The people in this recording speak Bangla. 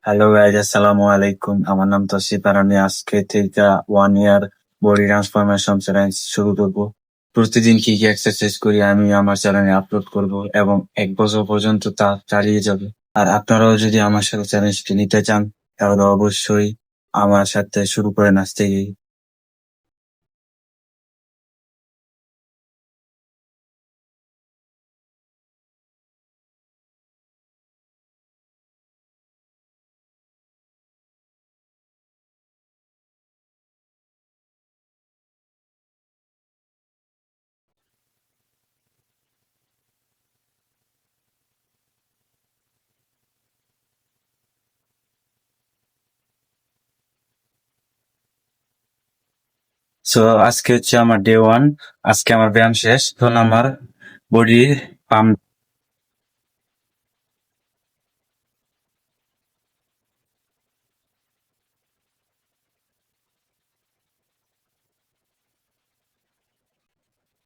হ্যালো গাইজ, আসসালামু আলাইকুম। আমার নাম তৌসিফ আর আমি আজকে থেকে 1 ইয়ার বডি ট্রান্সফরমেশন চ্যালেঞ্জ শুরু করব। প্রতিদিন কি কি এক্সারসাইজ করি আমি আমার চ্যানেলে আপলোড করব এবং 1 বছর পর্যন্ত তা চালিয়ে যাবে। আর আপনারাও যদি আমার সাথে চ্যালেঞ্জটি নিতে চান তাহলে অবশ্যই আমার সাথে শুরু করেন আজ থেকেই। সো আজকে হচ্ছে আমার ডে 1। আজকে আমার ব্যায়াম শেষ। এখন আমার বডি পাম্প